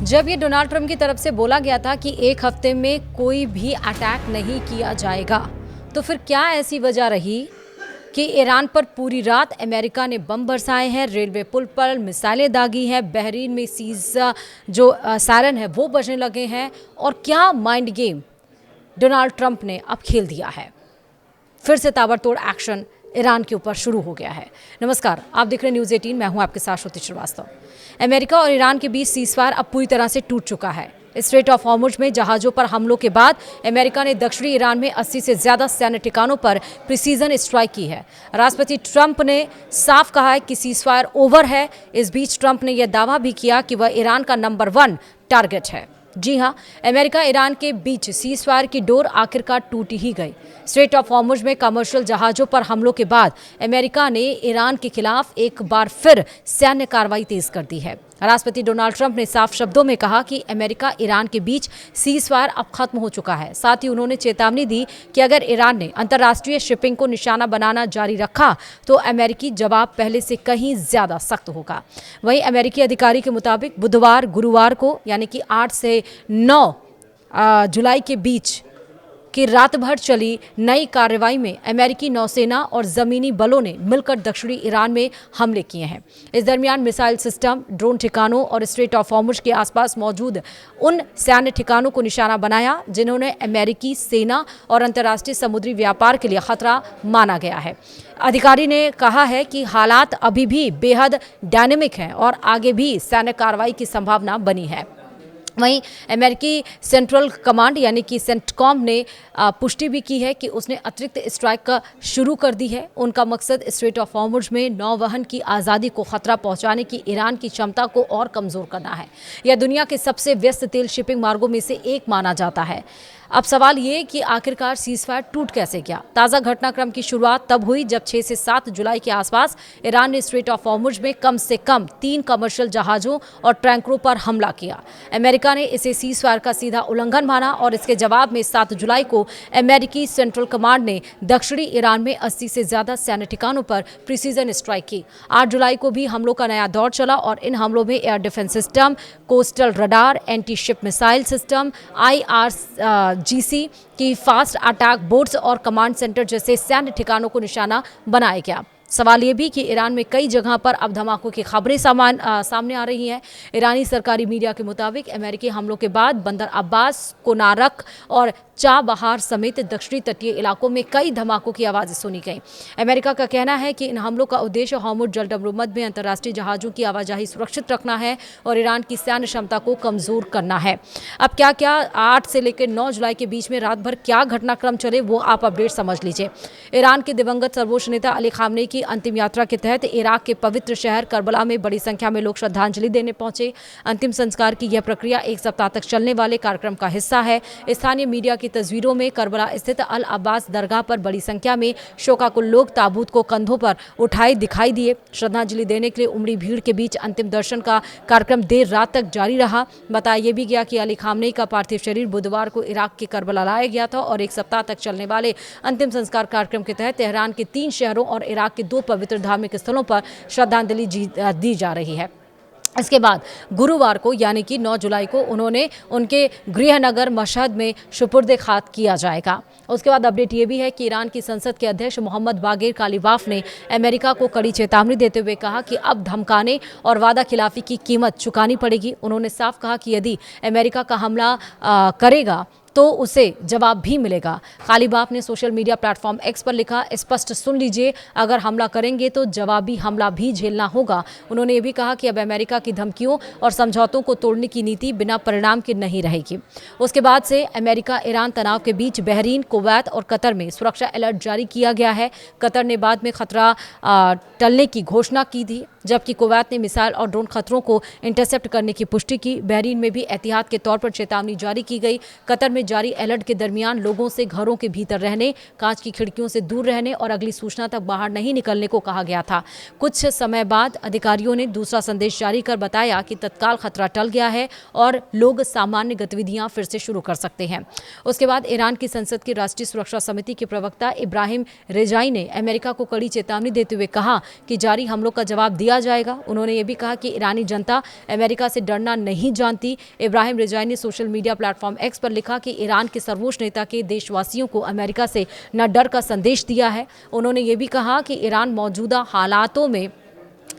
जब ये Donald Trump की तरफ से बोला गया था कि एक हफ्ते में कोई भी अटैक नहीं किया जाएगा, तो फिर क्या ऐसी वजह रही कि ईरान पर पूरी रात अमेरिका ने बम बरसाए हैं, रेलवे पुल पर मिसाइलें दागी हैं, बहरीन में सीज जो सायरन है वो बजने लगे हैं, और क्या माइंड गेम डोनाल्ड ट्रंप ने अब खेल दिया है। फिर से ताबड़तोड़ एक्शन ईरान के ऊपर शुरू हो गया है। नमस्कार, आप देख रहे हैं न्यूज़ 18, मैं हूं आपके साथ श्रुति श्रीवास्तव। अमेरिका और ईरान के बीच सीज़फायर अब पूरी तरह से टूट चुका है। स्ट्रेट ऑफ हॉर्मुज में जहाज़ों पर हमलों के बाद अमेरिका ने दक्षिणी ईरान में 80 से ज़्यादा सैन्य ठिकानों पर प्रिसीजन स्ट्राइक की है। राष्ट्रपति ट्रंप ने साफ कहा है कि सीज़फायर ओवर है। इस बीच ट्रंप ने यह दावा भी किया कि वह ईरान का नंबर 1 टारगेट है। जी हां, अमेरिका ईरान के बीच सीज़फायर की डोर आखिरकार टूट ही गई। स्ट्रेट ऑफ हॉर्मुज में कमर्शियल जहाज़ों पर हमलों के बाद अमेरिका ने ईरान के खिलाफ एक बार फिर सैन्य कार्रवाई तेज कर दी है। राष्ट्रपति डोनाल्ड ट्रंप ने साफ शब्दों में कहा कि अमेरिका ईरान के बीच सीज़फायर अब खत्म हो चुका है। साथ ही उन्होंने चेतावनी दी कि अगर ईरान ने अंतर्राष्ट्रीय शिपिंग को निशाना बनाना जारी रखा तो अमेरिकी जवाब पहले से कहीं ज्यादा सख्त होगा। वहीं अमेरिकी अधिकारी के मुताबिक बुधवार गुरुवार को यानी कि 8 से 9 जुलाई के बीच कि रात भर चली नई कार्रवाई में अमेरिकी नौसेना और जमीनी बलों ने मिलकर दक्षिणी ईरान में हमले किए हैं। इस दरमियान मिसाइल सिस्टम, ड्रोन ठिकानों और स्ट्रेट ऑफ हॉर्मुज के आसपास मौजूद उन सैन्य ठिकानों को निशाना बनाया जिन्होंने अमेरिकी सेना और अंतर्राष्ट्रीय समुद्री व्यापार के लिए खतरा माना गया है। अधिकारी ने कहा है कि हालात अभी भी बेहद डायनेमिक हैं और आगे भी सैन्य कार्रवाई की संभावना बनी है। वहीं अमेरिकी सेंट्रल कमांड यानी कि सेंटकॉम ने पुष्टि भी की है कि उसने अतिरिक्त स्ट्राइक शुरू कर दी है। उनका मकसद स्ट्रेट ऑफ हॉर्मुज में नौवहन की आज़ादी को खतरा पहुंचाने की ईरान की क्षमता को और कमज़ोर करना है। यह दुनिया के सबसे व्यस्त तेल शिपिंग मार्गों में से एक माना जाता है। अब सवाल ये कि आखिरकार सीज़फायर टूट कैसे गया। ताज़ा घटनाक्रम की शुरुआत तब हुई जब 6 से 7 जुलाई के आसपास ईरान ने स्ट्रेट ऑफ हॉर्मुज में कम से कम 3 कमर्शियल जहाज़ों और टैंकरों पर हमला किया। अमेरिका ने इसे सीज़फायर का सीधा उल्लंघन माना और इसके जवाब में 7 जुलाई को अमेरिकी सेंट्रल कमांड ने दक्षिणी ईरान में 80 से ज़्यादा सैन्य ठिकानों पर प्रिसीजन स्ट्राइक की। 8 जुलाई को भी हमलों का नया दौर चला और इन हमलों में air defence system, coastal radar, anti ship missile system, IRGC की फास्ट अटैक बोट्स और कमांड सेंटर जैसे सैन्य ठिकानों को निशाना बनाया गया। सवाल ये भी कि ईरान में कई जगह पर अब धमाकों की खबरें सामने आ रही हैं। ईरानी सरकारी मीडिया के मुताबिक अमेरिकी हमलों के बाद बंदर अब्बास, कोनारक और चाबहार समेत दक्षिणी तटीय इलाकों में कई धमाकों की आवाज़ें सुनी गई। अमेरिका का कहना है कि इन हमलों का उद्देश्य हॉर्मुज जलमरुमद में अंतर्राष्ट्रीय जहाज़ों की आवाजाही सुरक्षित रखना है और ईरान की सैन्य क्षमता को कमज़ोर करना है। अब क्या क्या 8 से लेकर 9 जुलाई के बीच में रात भर क्या घटनाक्रम चले वो आप अपडेट समझ लीजिए। ईरान के दिवंगत सर्वोच्च नेता अली खामनेई की अंतिम यात्रा के तहत इराक के पवित्र शहर करबला में बड़ी संख्या में लोग श्रद्धांजलि देने पहुंचे। अंतिम संस्कार की यह प्रक्रिया 1 सप्ताह तक चलने वाले कार्यक्रम का हिस्सा है। स्थानीय मीडिया की तस्वीरों में करबला स्थित अल अब्बास दरगाह पर बड़ी संख्या में शोकाकुल लोग ताबूत को कंधों पर उठाए दिखाई दिए। श्रद्धांजलि देने के लिए उमड़ी भीड़ के बीच अंतिम दर्शन का कार्यक्रम देर रात तक जारी रहा। बताया यह भी गया कि अली खामनेई का पार्थिव शरीर बुधवार को इराक के करबला लाया गया था और 1 सप्ताह तक चलने वाले अंतिम संस्कार कार्यक्रम के तहत तेहरान के 3 शहरों और इराक के 2 पवित्र धार्मिक स्थलों पर श्रद्धांजलि दी जा रही है। इसके बाद गुरुवार को यानी कि 9 जुलाई को उन्होंने उनके गृहनगर मशहद में सुपुर्द खाक किया जाएगा। उसके बाद अपडेट ये भी है कि ईरान की संसद के अध्यक्ष मोहम्मद बागेर कालिबाफ ने अमेरिका को कड़ी चेतावनी देते हुए कहा कि अब धमकाने और वादा खिलाफी की कीमत चुकानी पड़ेगी। उन्होंने साफ कहा कि यदि अमेरिका का हमला करेगा तो उसे जवाब भी मिलेगा। कालिबाफ ने सोशल मीडिया प्लेटफॉर्म एक्स पर लिखा, स्पष्ट सुन लीजिए, अगर हमला करेंगे तो जवाबी हमला भी झेलना होगा। उन्होंने ये भी कहा कि अब अमेरिका की धमकियों और समझौतों को तोड़ने की नीति बिना परिणाम के नहीं रहेगी। उसके बाद से अमेरिका ईरान तनाव के बीच बहरीन, कुवैत और कतर में सुरक्षा अलर्ट जारी किया गया है। कतर ने बाद में खतरा टलने की घोषणा की थी, जबकि कुवैत ने मिसाइल और ड्रोन खतरों को इंटरसेप्ट करने की पुष्टि की। बहरीन में भी एहतियात के तौर पर चेतावनी जारी की गई। कतर में जारी अलर्ट के दरमियान लोगों से घरों के भीतर रहने, कांच की खिड़कियों से दूर रहने और अगली सूचना तक बाहर नहीं निकलने को कहा गया था। कुछ समय बाद अधिकारियों ने दूसरा संदेश जारी कर बताया कि तत्काल खतरा टल गया है और लोग सामान्य गतिविधियां फिर से शुरू कर सकते हैं। उसके बाद ईरान की संसद की राष्ट्रीय सुरक्षा समिति के प्रवक्ता इब्राहिम रेजाई ने अमेरिका को कड़ी चेतावनी देते हुए कहा कि जारी हमलों का जवाब दिया किया जाएगा। उन्होंने ये भी कहा कि ईरानी जनता अमेरिका से डरना नहीं जानती। इब्राहिम रिजाई ने सोशल मीडिया प्लेटफॉर्म एक्स पर लिखा कि ईरान के सर्वोच्च नेता के देशवासियों को अमेरिका से न डर का संदेश दिया है। उन्होंने ये भी कहा कि ईरान मौजूदा हालातों में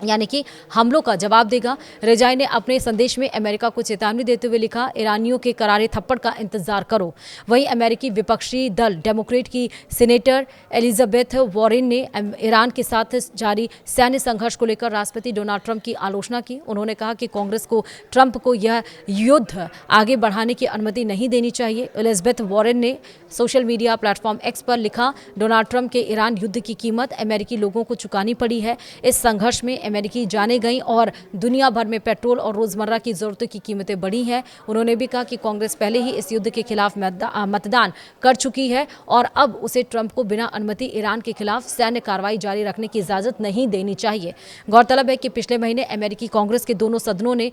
यानी कि हमलों का जवाब देगा। रिजाई ने अपने संदेश में अमेरिका को चेतावनी देते हुए लिखा, ईरानियों के करारे थप्पड़ का इंतजार करो। वहीं अमेरिकी विपक्षी दल डेमोक्रेट की सीनेटर एलिजाबेथ वॉरेन ने ईरान के साथ जारी सैन्य संघर्ष को लेकर राष्ट्रपति डोनाल्ड ट्रंप की आलोचना की। उन्होंने कहा कि कांग्रेस को ट्रंप को यह युद्ध आगे बढ़ाने की अनुमति नहीं देनी चाहिए। एलिजाबेथ वॉरेन ने सोशल मीडिया प्लेटफॉर्म एक्स पर लिखा, डोनाल्ड ट्रंप के ईरान युद्ध की कीमत अमेरिकी लोगों को चुकानी पड़ी है। इस संघर्ष में अमेरिकी जाने गई और दुनिया भर में पेट्रोल और रोजमर्रा की जरूरतों की कीमतें बढ़ी हैं। उन्होंने भी कहा कि कांग्रेस पहले ही इस युद्ध के खिलाफ मतदान कर चुकी है और अब उसे ट्रंप को बिना अनुमति ईरान के खिलाफ सैन्य कार्रवाई जारी रखने की इजाजत नहीं देनी चाहिए। गौरतलब है कि पिछले महीने अमेरिकी कांग्रेस के दोनों सदनों ने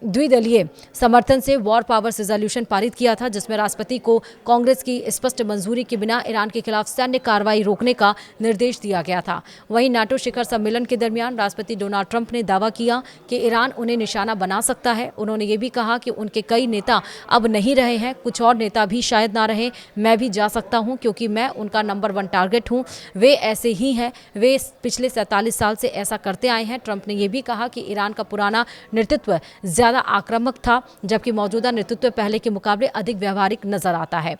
द्विदलीय समर्थन से वॉर पावर्स रिजोल्यूशन पारित किया था, जिसमें राष्ट्रपति को कांग्रेस की स्पष्ट मंजूरी के बिना ईरान के खिलाफ सैन्य कार्रवाई रोकने का निर्देश दिया गया था। वहीं नाटो शिखर सम्मेलन के दरमियान राष्ट्रपति डोनाल्ड ट्रंप ने दावा किया कि ईरान उन्हें निशाना बना सकता है। उन्होंने ये भी कहा कि उनके कई नेता अब नहीं रहे हैं, कुछ और नेता भी शायद ना रहे, मैं भी जा सकता हूं क्योंकि मैं उनका नंबर 1 टारगेट हूं। वे ऐसे ही हैं, वे पिछले 47 साल से ऐसा करते आए हैं। ट्रंप ने यह भी कहा कि ईरान का पुराना नेतृत्व ज्यादा आक्रामक था, जबकि मौजूदा नेतृत्व पहले के मुकाबले अधिक व्यवहारिक नजर आता है।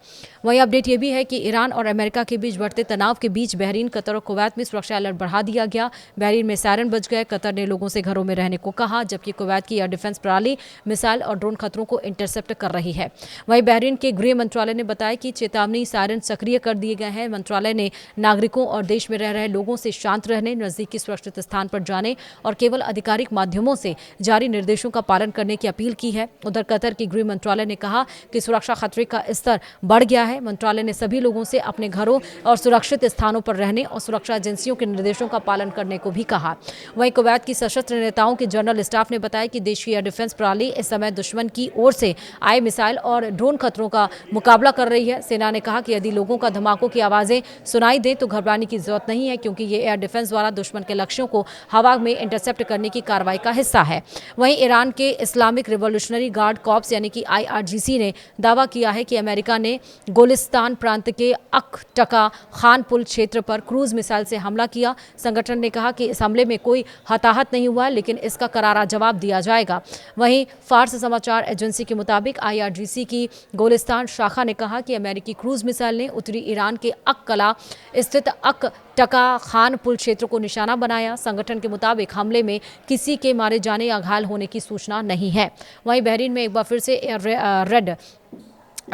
वहीं अपडेट यह भी है कि ईरान और अमेरिका के बीच बढ़ते तनाव के बीच बहरीन, कतर और कुवैत में सुरक्षा अलर्ट बढ़ा दिया गया। बहरीन में सायरन बज गए। कतर ने लोगों से घरों में रहने को कहा, जबकि कुवैत की एयर डिफेंस प्रणाली मिसाइल और ड्रोन खतरों को इंटरसेप्ट कर रही है। वहीं बहरीन के गृह मंत्रालय ने बताया कि चेतावनी सायरन सक्रिय कर दिए गए हैं। मंत्रालय ने नागरिकों और देश में रह रहे लोगों से शांत रहने, नजदीकी सुरक्षित स्थान पर जाने और केवल आधिकारिक माध्यमों से जारी निर्देशों का पालन करने की अपील की है। उधर कतर की गृह मंत्रालय ने कहा कि सुरक्षा खतरे का स्तर बढ़ गया है। मंत्रालय ने सभी लोगों से अपने घरों और सुरक्षित स्थानों पर रहने और सुरक्षा एजेंसियों के निर्देशों का पालन करने को भी कहा। वहीं कुवैत की सशस्त्र नेताओं के जनरल स्टाफ ने बताया कि देश की एयर डिफेंस प्रणाली इस समय दुश्मन की ओर से आए मिसाइल और ड्रोन खतरों का मुकाबला कर रही है। सेना ने कहा कि यदि लोगों का धमाकों की आवाजें सुनाई दें तो घबराने की जरूरत नहीं है, क्योंकि ये एयर डिफेंस द्वारा दुश्मन के लक्ष्यों को हवा में इंटरसेप्ट करने की कार्रवाई का हिस्सा है। वहीं ईरान के इस्लामिक रिवॉल्यूशनरी गार्ड कॉर्प्स यानी कि IRGC ने दावा किया है कि अमेरिका ने गोलिस्तान प्रांत के अक-टका खान पुल क्षेत्र पर क्रूज मिसाइल से हमला किया। संगठन ने कहा कि इस हमले में कोई हताहत नहीं हुआ, लेकिन इसका करारा जवाब दिया जाएगा। वहीं फार्स समाचार एजेंसी के मुताबिक IRGC की गोलिस्तान शाखा ने कहा कि अमेरिकी क्रूज मिसाइल ने उत्तरी ईरान के अक-कला स्थित अक-टका खान पुल क्षेत्र को निशाना बनाया। संगठन के मुताबिक हमले में किसी के मारे जाने या घायल होने की सूचना नहीं है। वहीं बहरीन में एक बार फिर से रेड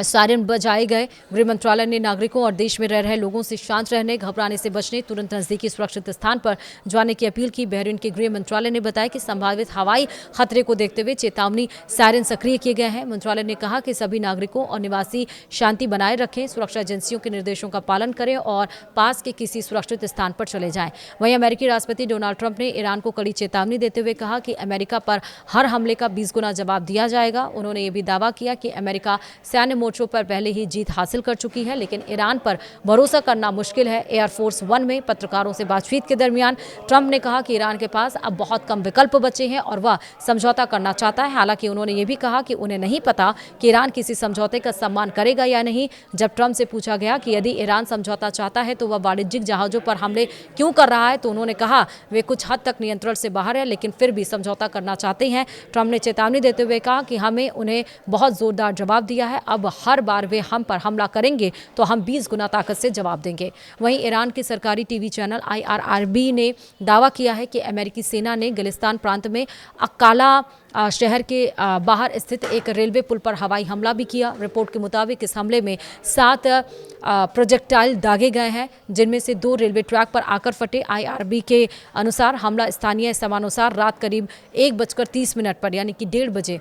सायरन बजाए गए। गृह मंत्रालय ने नागरिकों और देश में रह रहे लोगों से शांत रहने, घबराने से बचने, तुरंत नजदीकी सुरक्षित स्थान पर जाने की अपील की। बहरीन के गृह मंत्रालय ने बताया कि संभावित हवाई खतरे को देखते हुए चेतावनी सायरन सक्रिय किए गए हैं। मंत्रालय ने कहा कि सभी नागरिकों और निवासी शांति बनाए रखें, सुरक्षा एजेंसियों के निर्देशों का पालन करें और पास के किसी सुरक्षित स्थान पर चले जाएं। वहीं अमेरिकी राष्ट्रपति डोनाल्ड ट्रंप ने ईरान को कड़ी चेतावनी देते हुए कहा कि अमेरिका पर हर हमले का 20 गुना जवाब दिया जाएगा। उन्होंने ये भी दावा किया कि अमेरिका सैन्य मोर्चों पर पहले ही जीत हासिल कर चुकी है, लेकिन ईरान पर भरोसा करना मुश्किल है। एयरफोर्स 1 में पत्रकारों से बातचीत के दरमियान ट्रंप ने कहा कि ईरान के पास अब बहुत कम विकल्प बचे हैं और वह समझौता करना चाहता है। हालांकि उन्होंने ये भी कहा कि उन्हें नहीं पता कि ईरान किसी समझौते का सम्मान करेगा या नहीं। जब ट्रंप से पूछा गया कि यदि ईरान समझौता चाहता है तो वह वाणिज्यिक जहाजों पर हमले क्यों कर रहा है, तो उन्होंने कहा वे कुछ हद तक नियंत्रण से बाहर है, लेकिन फिर भी समझौता करना चाहते हैं। ट्रंप ने चेतावनी देते हुए कहा कि हमें उन्हें बहुत जोरदार जवाब दिया है, अब हर बार वे हम पर हमला करेंगे तो हम 20 गुना ताकत से जवाब देंगे। वहीं ईरान के सरकारी टीवी चैनल IRIB ने दावा किया है कि अमेरिकी सेना ने गिलिस्तान प्रांत में अक्काला शहर के बाहर स्थित एक रेलवे पुल पर हवाई हमला भी किया। रिपोर्ट के मुताबिक इस हमले में 7 प्रोजेक्टाइल दागे गए हैं, जिनमें से 2 रेलवे ट्रैक पर आकर फटे। IRB के अनुसार हमला स्थानीय समानुसार रात करीब 1:30 पर यानी कि 1:30 बजे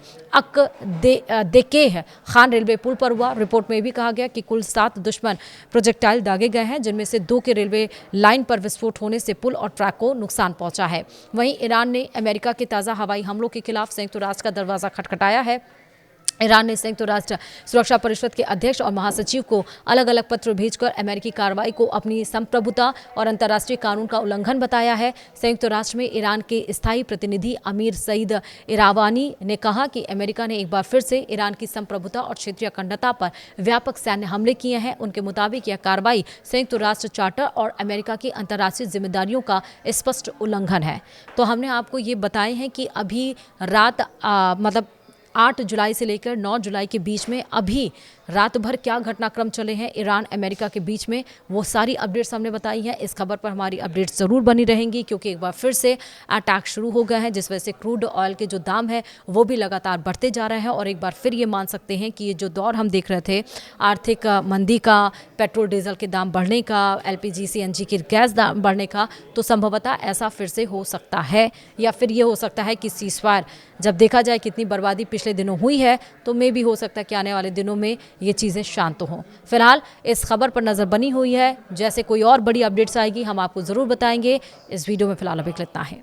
देकेह खान रेलवे पुल पर हुआ। रिपोर्ट में भी कहा गया कि कुल 7 दुश्मन प्रोजेक्टाइल दागे गए हैं, जिनमें से 2 के रेलवे लाइन पर विस्फोट होने से पुल और ट्रैक को नुकसान पहुंचा है। वहीं ईरान ने अमेरिका के ताज़ा हवाई हमलों के खिलाफ संयुक्त राष्ट्र का दरवाजा खटखटाया है। ईरान ने संयुक्त राष्ट्र सुरक्षा परिषद के अध्यक्ष और महासचिव को अलग अलग पत्र भेजकर अमेरिकी कार्रवाई को अपनी संप्रभुता और अंतर्राष्ट्रीय कानून का उल्लंघन बताया है। संयुक्त राष्ट्र में ईरान के स्थायी प्रतिनिधि अमीर सईद इरावानी ने कहा कि अमेरिका ने एक बार फिर से ईरान की संप्रभुता और क्षेत्रीय अखंडता पर व्यापक सैन्य हमले किए हैं। उनके मुताबिक यह कार्रवाई संयुक्त राष्ट्र चार्टर और अमेरिका की अंतर्राष्ट्रीय जिम्मेदारियों का स्पष्ट उल्लंघन है। तो हमने आपको ये बताए हैं कि अभी रात मतलब 8 जुलाई से लेकर 9 जुलाई के बीच में अभी रात भर क्या घटनाक्रम चले हैं ईरान अमेरिका के बीच में, वो सारी अपडेट्स हमने बताई हैं। इस खबर पर हमारी अपडेट्स ज़रूर बनी रहेंगी क्योंकि एक बार फिर से अटैक शुरू हो गया है, जिस वजह से क्रूड ऑयल के जो दाम है वो भी लगातार बढ़ते जा रहे हैं। और एक बार फिर ये मान सकते हैं कि ये जो दौर हम देख रहे थे आर्थिक मंदी का, पेट्रोल डीजल के दाम बढ़ने का, LPG CNG की गैस दाम बढ़ने का, तो संभवतः ऐसा फिर से हो सकता है। या फिर ये हो सकता है कि सीज़फायर जब देखा जाए कितनी बर्बादी पिछले दिनों हुई है तो मे भी हो सकता है कि आने वाले दिनों में ये चीज़ें शांत हों। फिलहाल इस खबर पर नज़र बनी हुई है, जैसे कोई और बड़ी अपडेट्स आएगी हम आपको ज़रूर बताएंगे। इस वीडियो में फिलहाल अभी इतना है।